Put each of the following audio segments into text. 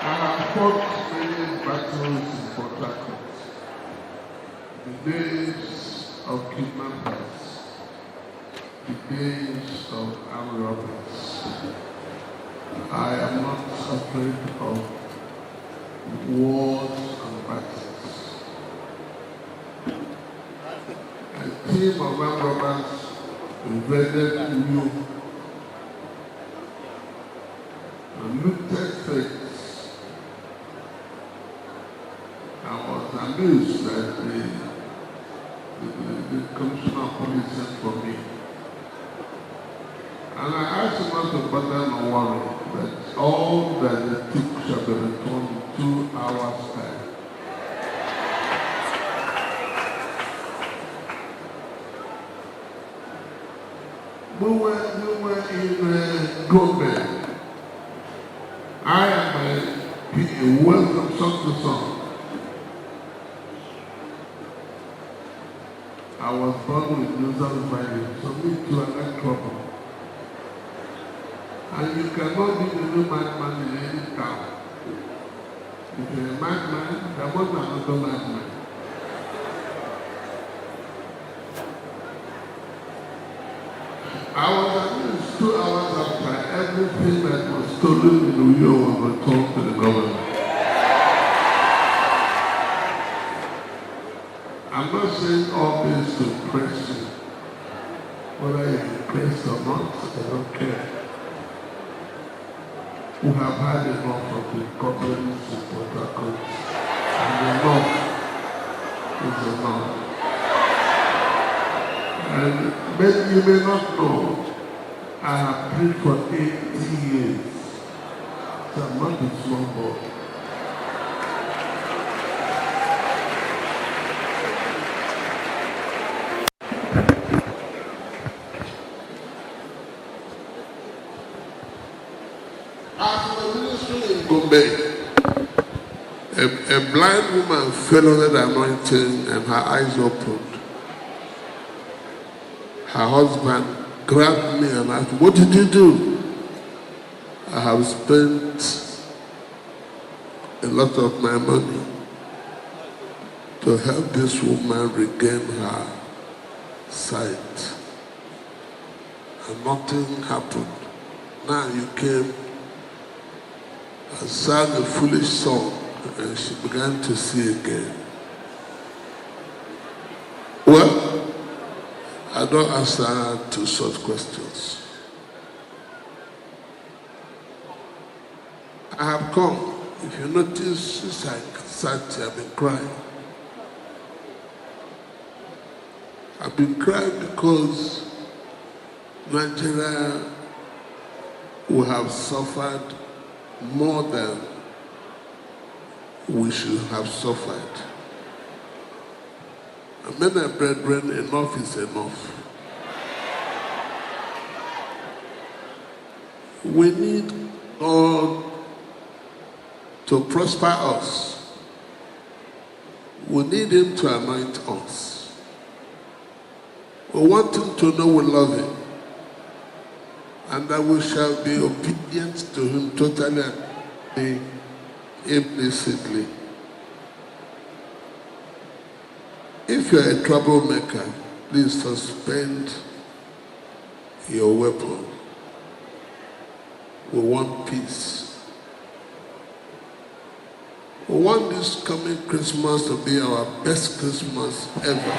have fought many battles in Port Harcourt. The days of kidnappers, the days of armed robbers. I am not afraid of wars and battles. A team of armed robbers invaded you and looted things. I was amused that the commissioner of police sent for me. And I asked him not to bother no worry, that all that they took shall be returned in 2 hours' time. We were in Gombe. I am a welcome song to song. I was born with nasal virus, so me too, I got trouble. And you cannot be the new madman in any town. If you're a madman, there was another madman. I was at least 2 hours after everything that was stolen in Uyo was returned to the government. I'm not saying all this to impress you. Whether you're impressed or not, I don't care. We have had enough of the companies in Port Harcourt, and enough is enough. And you may not know, I have prayed for 80 years. So I'm not a small boy. After the ministry in Gombe, a blind woman fell under the anointing and her eyes opened. Her husband grabbed me and asked, "What did you do?" I have spent a lot of my money to help this woman regain her sight. And nothing happened. Now you came and sang a foolish song and she began to see again. Well, I don't answer to such questions. I have come. If you notice, since I sat here, I've been crying. I've been crying because Nigeria will have suffered more than we should have suffered. And men and brethren, enough is enough. We need God to prosper us. We need Him to anoint us. We want Him to know we love Him, and that we shall be obedient to Him totally and implicitly. If you're a troublemaker, please suspend your weapon. We want peace. We want this coming Christmas to be our best Christmas ever.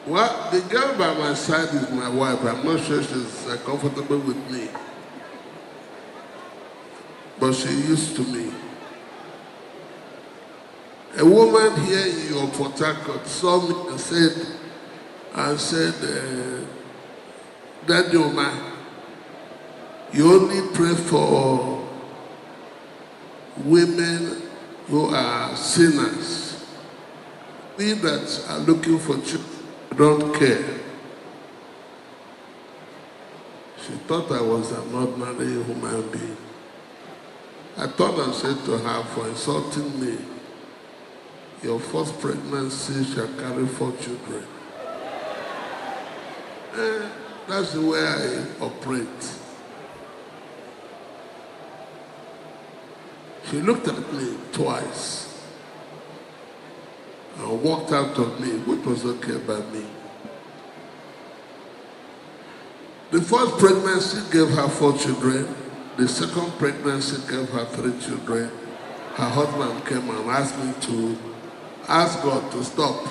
Well, the girl by my side is my wife. I'm not sure she's comfortable with me. But she used to me. A woman here in your Port Harcourt saw me and said, Daddy Oma, you only pray for women who are sinners. We that are looking for children don't care. She thought I was an ordinary human being. I thought I said to her, for insulting me, your first pregnancy shall carry 4 children. That's the way I operate. She looked at me twice and walked out on me, which was okay by me. The first pregnancy gave her 4 children. The second pregnancy gave her 3 children. Her husband came and asked me to ask God to stop.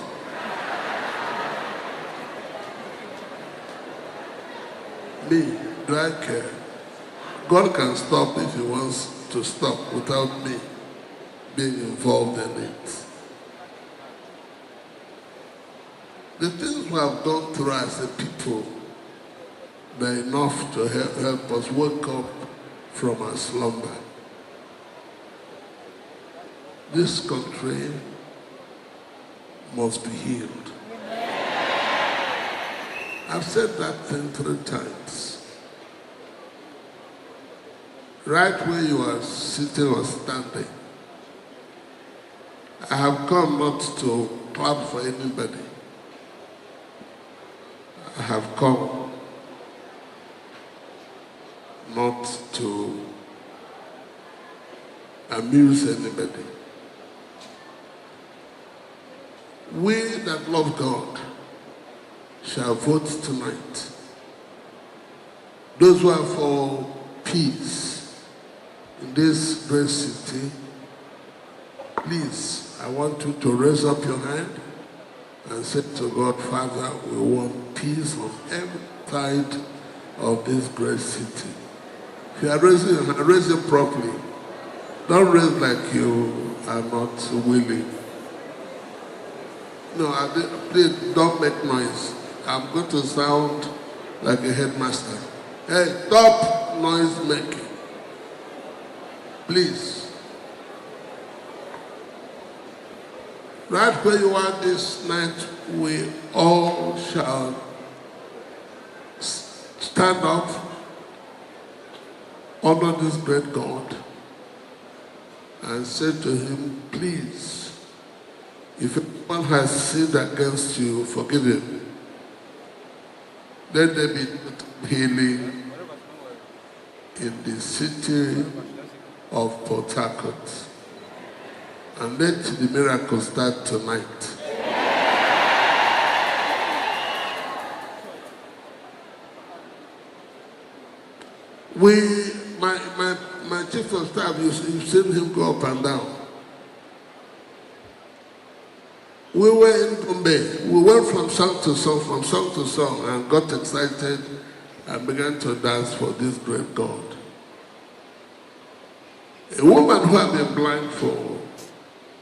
Me, do I care? God can stop if he wants to stop without me being involved in it. The things we have gone through as a people, they're enough to help us wake up from our slumber. This country must be healed. I've said that thing 3 times. Right where you are sitting or standing, I have come not to clap for anybody. I have come not to amuse anybody. We that love God shall vote tonight. Those who are for peace in this great city, please, I want you to raise up your hand and say to God, Father, we want peace on every side of this great city. If you are raising your hand, raise it properly. Don't raise like you are not willing. No, please don't make noise. I'm going to sound like a headmaster. Hey, stop noise making. Please. Right where you are this night, we all shall stand up, honor this great God, and say to him, please, if anyone has sinned against you, forgive him. Let there be healing in the city of Port Harcourt. And let the miracle start tonight. My chief of staff, you've seen him go up and down. We were in Bombay. We went from song to song, and got excited and began to dance for this great God. A woman who had been blind for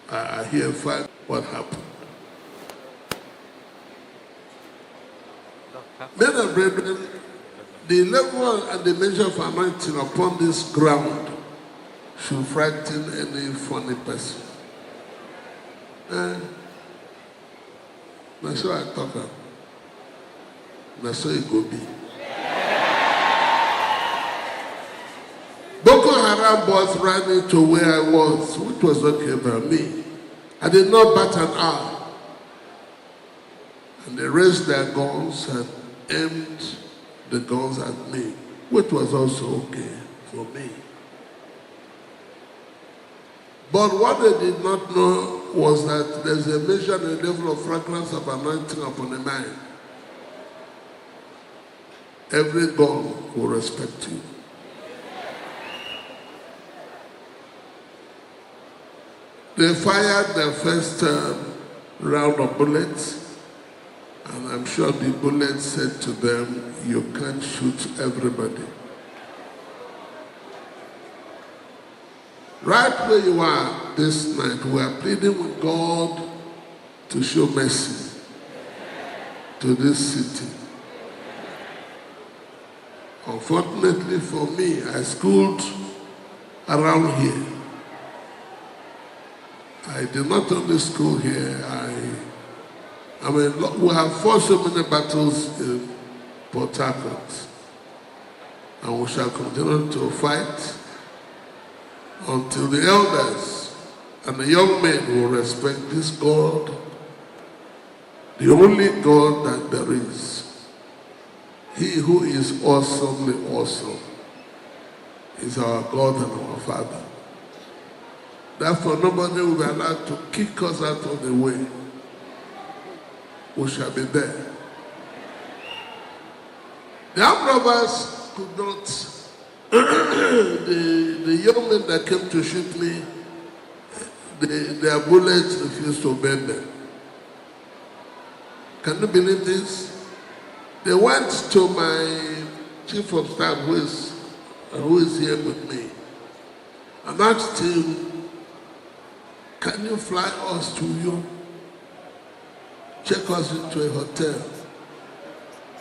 a year, find what happened. Men and brethren, the level and the measure of anointing upon this ground should frighten any funny person. That's how I talk about. That's how it go be. Boko Haram boys ran into where I was, which was okay by me. I did not bat an eye. And they raised their guns and aimed the guns at me, which was also okay for me. But what they did not know was that there's a measure and a level of fragrance of anointing upon a man. Every gun will respect you. They fired their first round of bullets, and I'm sure the bullets said to them, you can't shoot everybody. Right where you are this night, we are pleading with God to show mercy to this city. Unfortunately for me, I schooled around here. I did not only school here, I mean, we have fought so many battles in Port Harcourt, and we shall continue to fight until the elders And the young men will respect this God, the only God that there is. He who is awesomely awesome is our God and our Father. Therefore, nobody will be allowed to kick us out of the way. We shall be there. The armed robbers could not, the young men that came to shoot me, their bullets refused to bend them. Can you believe this? They went to my chief of staff, who is here with me, and asked him, can you fly us to you? Check us into a hotel.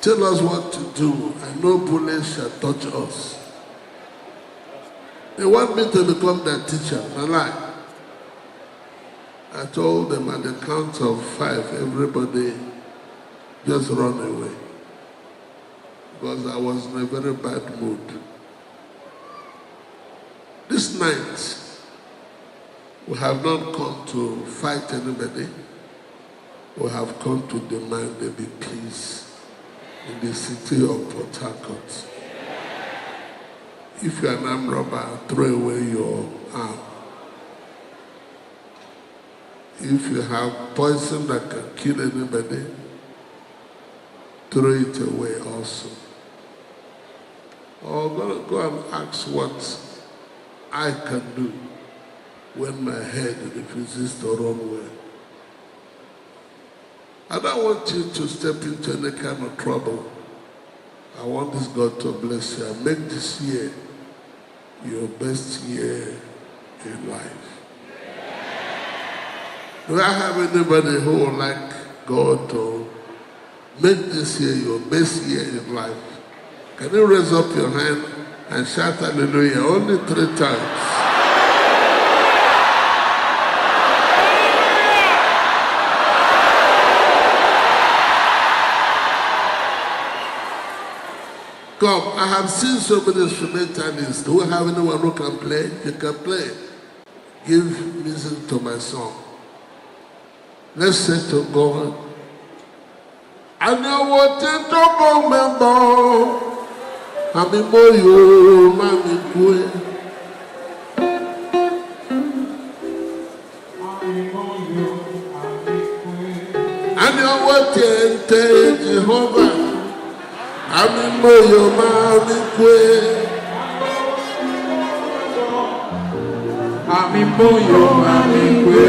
Tell us what to do, and no bullet shall touch us. They want me to become their teacher. I told them at the count of 5, everybody just run away. Because I was in a very bad mood. This night, we have not come to fight anybody. We have come to demand there be peace in the city of Port Harcourt. If you're an armed robber, throw away your arm. If you have poison that can kill anybody, throw it away also. Or go and ask what I can do when my head refuses to run well. I don't want you to step into any kind of trouble. I want this God to bless you and make this year your best year in life. Do I have anybody who would like God to make this year your best year in life? Can you raise up your hand and shout hallelujah only 3 times? Come, I have seen so many instrumentalists. Do we have anyone who can play? If you can play, give music to my song. Let's say to God, I know what to remember. Ami moyo, mami kwe. I know what to Jehovah. Ami moyo, mami kwe. Ami moyo, mami kwe.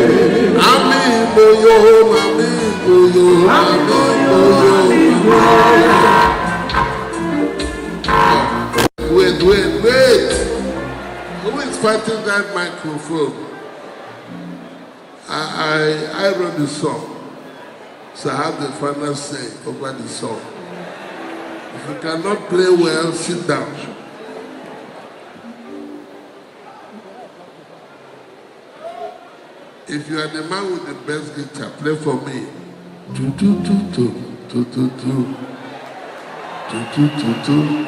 Ami moyo, mami moyo, ami moyo. Wait. Who is fighting that microphone? I wrote the song. So I have the final say over the song. If you cannot play well, sit down. If you are the man with the best guitar, play for me. Do do do do do do do do do do do do.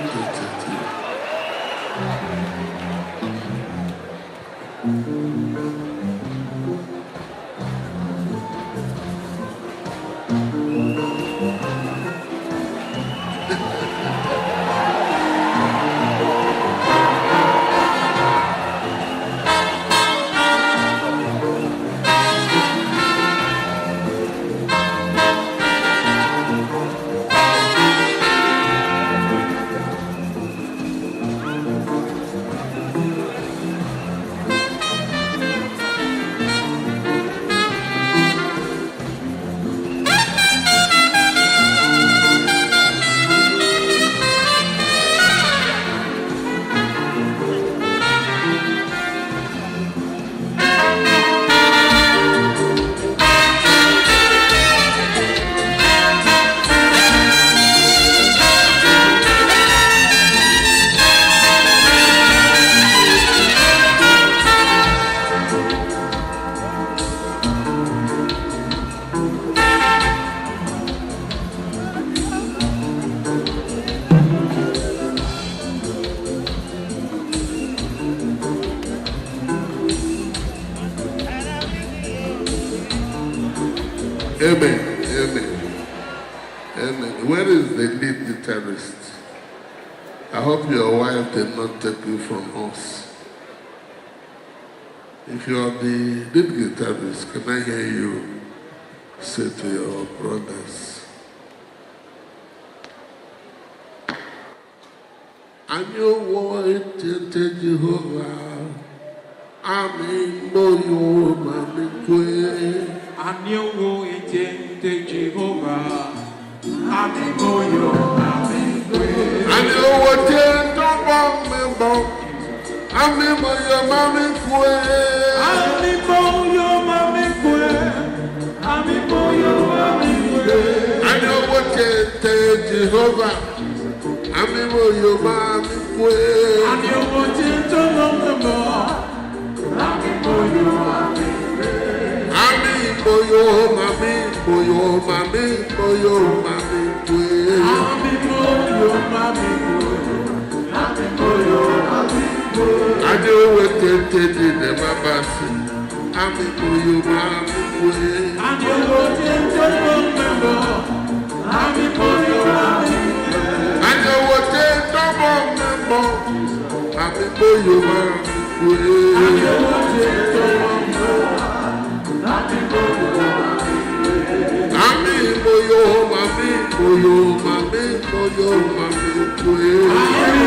Amen. Amen. Amen. Where is the lead guitarist? I hope your wife did not take you from us. If you are the lead guitarist, can I hear you say to your brothers? And you want to Jehovah. Amen. Boyo mami kwe. And you want to Jehovah. Amen. Boyo mami kwe. And you want to Jehovah. Amen. Boyo mami kwe. Amen. Boyo mami kwe. Amen. Boyo mami kwe. And you want to Jehovah. Ami boyo mami kwe. And you want to love the more. Ami boyo mami kwe. Ami boyo mami kwe. Ami boyo mami kwe. Ami boyo mami kwe. Ade wete tedi ne mabasi. Ami boyo mami kwe. And you want to love the more. Ami boyo mami kwe. And you want to double member. Ami boyo mami kwe. And you want to love the more. Ami boyo mami kwe. Ami boyo mami kwe. Ami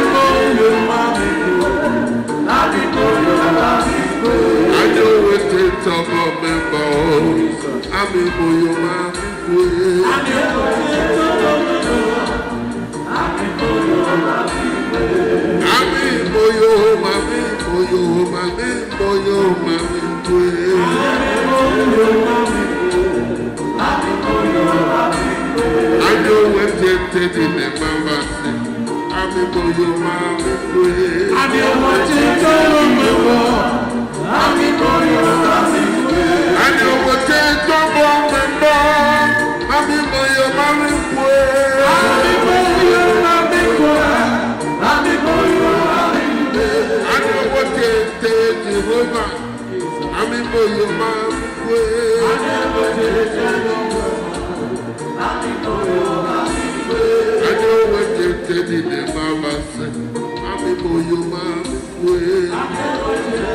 boyo mami kwe. Ami boyo mami kwe. And you want to double member. Ami boyo mami kwe. And you want to love the more. Ami boyo mami kwe. Ami boyo mami kwe. Ami boyo mami kwe. Ami boyo mami kwe. And you went to the mama say, Ami boyo mami kwe. And you want to love the more. Ami boyo mami kwe. And you went to double member. Ami boyo mami kwe. Ami boyo mami kwe. Ami boyo mami kwe. And you went to Jehovah. Ami boyo mami kwe. And you want to Ami boyo mami kwe. And you went to the mama say, Ami boyo mami kwe. Ami boyo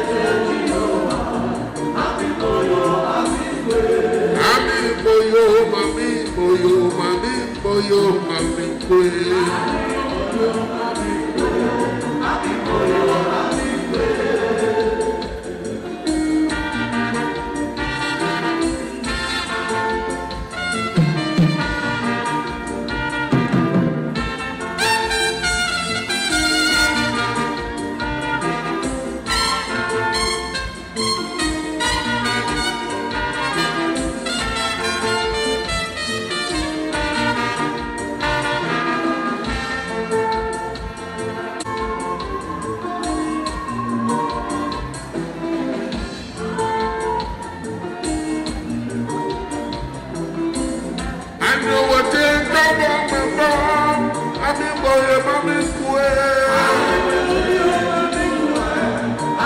mami kwe. Ami boyo mami kwe. Ami boyo mami kwe. And you went to double member. Ami boyo mami kwe.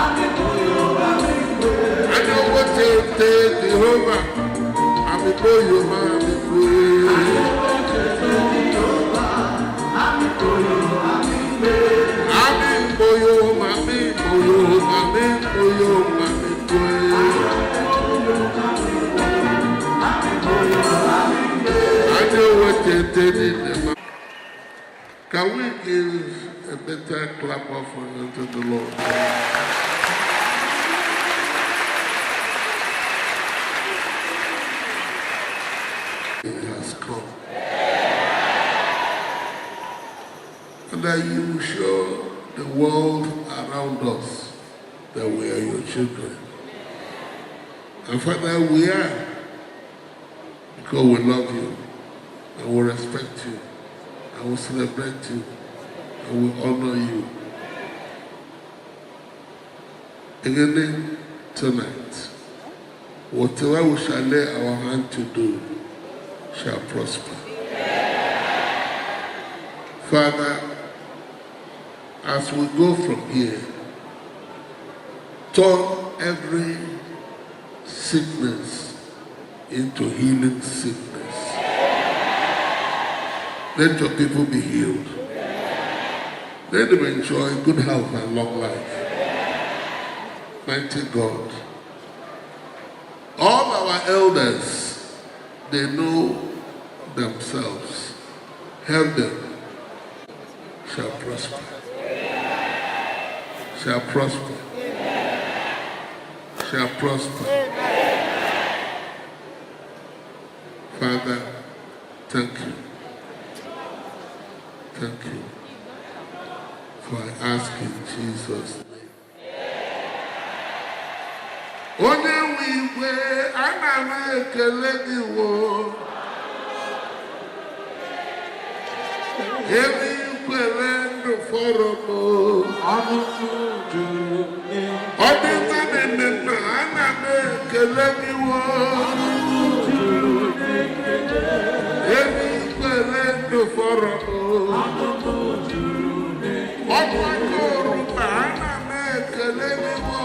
Ami boyo mami kwe. And you went to Jehovah. Ami boyo mami kwe. Ami boyo mami kwe. Ami boyo mami kwe. And you went to the mama. Can we give a better clap offering to the Lord? It has come. And that you show the world around us that we are your children. And Father, we are, because we love you, and we respect you, and we celebrate you, and we honor you. Again, tonight, whatever we shall lay our hand to do shall prosper. Father, as we go from here, turn every sickness into healing sickness. Let your people be healed. Let them enjoy good health and long life. Mighty God. All our elders, they know themselves. Help them. Shall prosper. Shall prosper. Shall prosper. Father, thank you. Thank you. For I ask in Jesus' name. Onye wiwe ana m ekele gị wo. Ebe ikwere ndụ fọrọ m. Ọ dị mma nene na ana m ekele gị wo. Ebe ikwere ndụ fọrọ m. Ọ bụ aka oroma ana m ekele gị wo.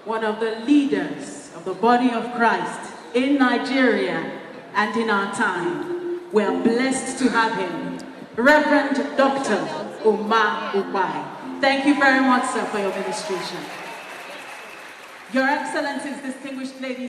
One of the leaders of the body of Christ in Nigeria and in our time. We are blessed to have him, Reverend Dr. Ukpai. Thank you very much, sir, for your ministration. Your Excellencies, distinguished ladies.